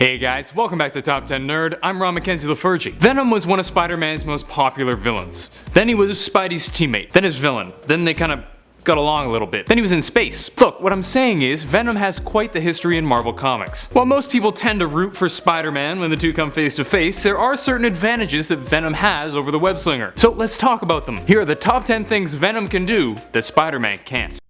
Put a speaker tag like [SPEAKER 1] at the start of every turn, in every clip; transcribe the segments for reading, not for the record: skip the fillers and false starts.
[SPEAKER 1] Hey guys, welcome back to Top 10 Nerd. I'm Ron Mackenzie LaFurgy. Venom was one of Spider-Man's most popular villains. Then he was Spidey's teammate, then his villain, then they kind of got along a little bit. Then he was in space. Look, what I'm saying is, Venom has quite the history in Marvel Comics. While most people tend to root for Spider-Man when the two come face to face, there are certain advantages that Venom has over the web-slinger. So let's talk about them. Here are the top 10 things Venom can do that Spider-Man can't.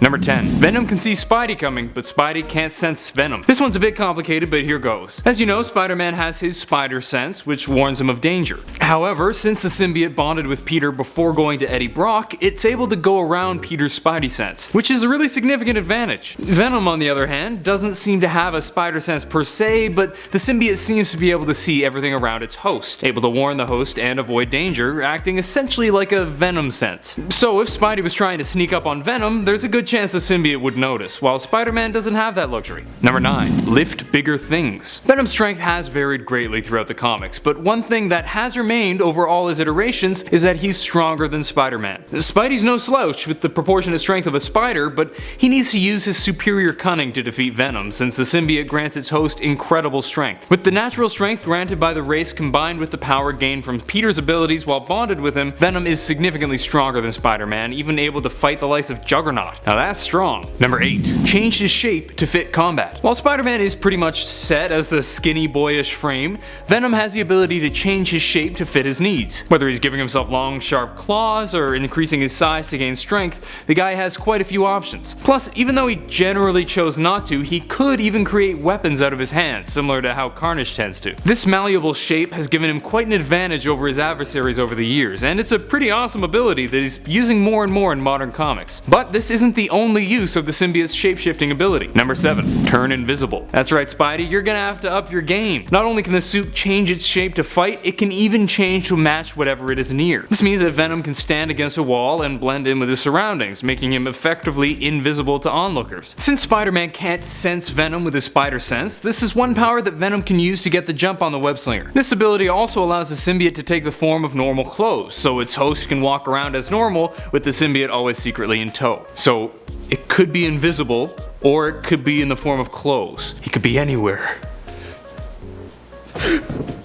[SPEAKER 1] Number 10. Venom can see Spidey coming, but Spidey can't sense Venom. This one's a bit complicated, but here goes. As you know, Spider-Man has his spider sense, which warns him of danger. However, since the symbiote bonded with Peter before going to Eddie Brock, it's able to go around Peter's Spidey sense, which is a really significant advantage. Venom, on the other hand, doesn't seem to have a spider sense per se, but the symbiote seems to be able to see everything around its host, able to warn the host and avoid danger, acting essentially like a Venom sense. So if Spidey was trying to sneak up on Venom, there's a good chance the symbiote would notice, while Spider-Man doesn't have that luxury. Number 9. Lift bigger things. Venom's strength has varied greatly throughout the comics, but one thing that has remained over all his iterations is that he's stronger than Spider-Man. Spidey's no slouch with the proportionate strength of a spider, but he needs to use his superior cunning to defeat Venom, since the symbiote grants its host incredible strength. With the natural strength granted by the race combined with the power gained from Peter's abilities while bonded with him, Venom is significantly stronger than Spider-Man, even able to fight the likes of Juggernaut. Now that's strong. Number 8. Change his shape to fit combat. While Spider-Man is pretty much set as the skinny boyish frame, Venom has the ability to change his shape to fit his needs. Whether he's giving himself long, sharp claws or increasing his size to gain strength, the guy has quite a few options. Plus, even though he generally chose not to, he could even create weapons out of his hands, similar to how Carnage tends to. This malleable shape has given him quite an advantage over his adversaries over the years, and it's a pretty awesome ability that he's using more and more in modern comics. But this isn't the only use of the symbiote's shapeshifting ability. Number 7. Turn invisible. That's right, Spidey, you're gonna have to up your game. Not only can the suit change its shape to fight, it can even change to match whatever it is near. This means that Venom can stand against a wall and blend in with his surroundings, making him effectively invisible to onlookers. Since Spider-Man can't sense Venom with his spider sense, this is one power that Venom can use to get the jump on the web-slinger. This ability also allows the symbiote to take the form of normal clothes, so its host can walk around as normal with the symbiote always secretly in tow. So it could be invisible, or it could be in the form of clothes. He could be anywhere.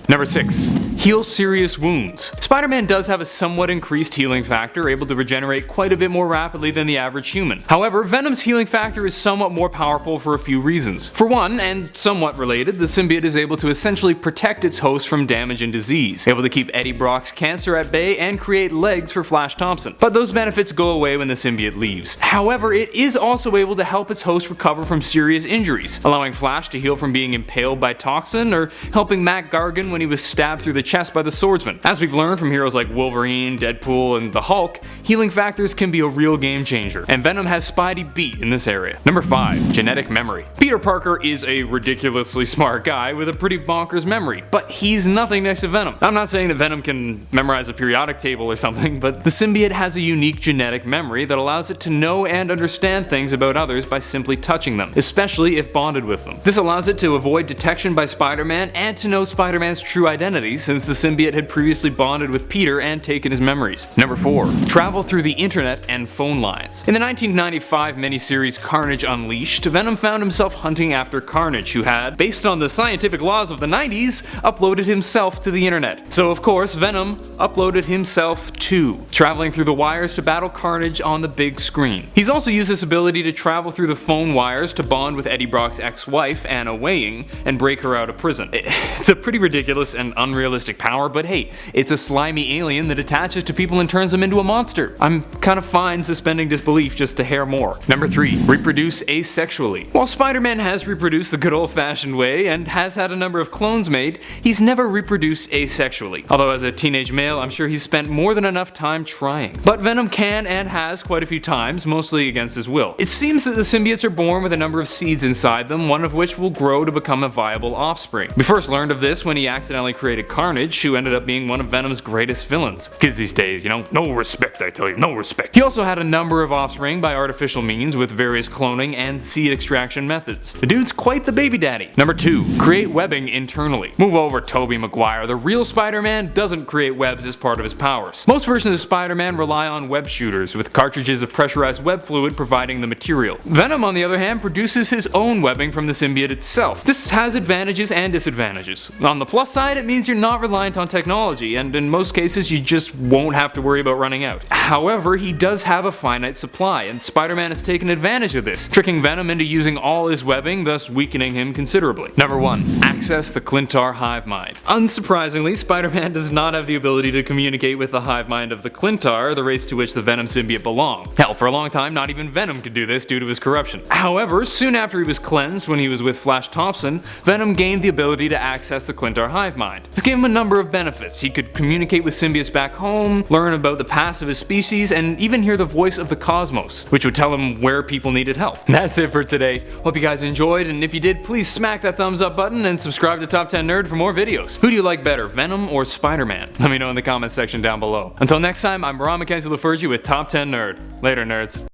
[SPEAKER 1] Number 6. Heal serious wounds. Spider-Man does have a somewhat increased healing factor, able to regenerate quite a bit more rapidly than the average human. However, Venom's healing factor is somewhat more powerful for a few reasons. For one, and somewhat related, the symbiote is able to essentially protect its host from damage and disease, able to keep Eddie Brock's cancer at bay and create legs for Flash Thompson. But those benefits go away when the symbiote leaves. However, it is also able to help its host recover from serious injuries, allowing Flash to heal from being impaled by toxin, or helping Matt Gargan when he was stabbed through the chest by the swordsman. As we've learned from heroes like Wolverine, Deadpool, and the Hulk, healing factors can be a real game changer, and Venom has Spidey beat in this area. Number 5. Genetic memory. Peter Parker is a ridiculously smart guy with a pretty bonkers memory, but he's nothing next to Venom. I'm not saying that Venom can memorize a periodic table or something, but the symbiote has a unique genetic memory that allows it to know and understand things about others by simply touching them, especially if bonded with them. This allows it to avoid detection by Spider-Man and to know Spider-Man's true identity, since the symbiote had previously bonded with Peter and taken his memories. Number 4. Travel through the internet and phone lines. In the 1995 miniseries Carnage Unleashed, Venom found himself hunting after Carnage, who had, based on the scientific laws of the 90s, uploaded himself to the internet. So of course, Venom uploaded himself too, traveling through the wires to battle Carnage on the big screen. He's also used this ability to travel through the phone wires to bond with Eddie Brock's ex-wife, Anna Weying, and break her out of prison. It's a pretty ridiculous and unrealistic power, but hey, it's a slimy alien that attaches to people and turns them into a monster. I'm kind of fine suspending disbelief just a hair more. Number 3. Reproduce asexually. While Spider-Man has reproduced the good old-fashioned way and has had a number of clones made, he's never reproduced asexually. Although as a teenage male, I'm sure he's spent more than enough time trying. But Venom can and has quite a few times, mostly against his will. It seems that the symbiotes are born with a number of seeds inside them, one of which will grow to become a viable offspring. We first learned of this when he accidentally created Carnage Carnage, who ended up being one of Venom's greatest villains. Kids these days, you know, no respect, I tell you, no respect. He also had a number of offspring by artificial means with various cloning and seed extraction methods. The dude's quite the baby daddy. Number 2. Create webbing internally. Move over, Tobey Maguire. The real Spider-Man doesn't create webs as part of his powers. Most versions of Spider-Man rely on web shooters, with cartridges of pressurized web fluid providing the material. Venom, on the other hand, produces his own webbing from the symbiote itself. This has advantages and disadvantages. On the plus side, it means you're not reliant on technology, and in most cases you just won't have to worry about running out. However, he does have a finite supply, and Spider-Man has taken advantage of this, tricking Venom into using all his webbing, thus weakening him considerably. Number 1. Access the KLYNTAR hive mind. Unsurprisingly, Spider-Man does not have the ability to communicate with the hive mind of the KLYNTAR, the race to which the Venom symbiote belonged. Hell, for a long time, not even Venom could do this due to his corruption. However, soon after he was cleansed when he was with Flash Thompson, Venom gained the ability to access the KLYNTAR hive mind. This gave him a number of benefits. He could communicate with symbiotes back home, learn about the past of his species, and even hear the voice of the cosmos, which would tell him where people needed help. That's it for today. Hope you guys enjoyed, and if you did, please smack that thumbs up button and subscribe to Top 10 Nerd for more videos. Who do you like better, Venom or Spider-Man? Let me know in the comments section down below. Until next time, I'm Ron Mackenzie LaFergie with Top 10 Nerd. Later, nerds.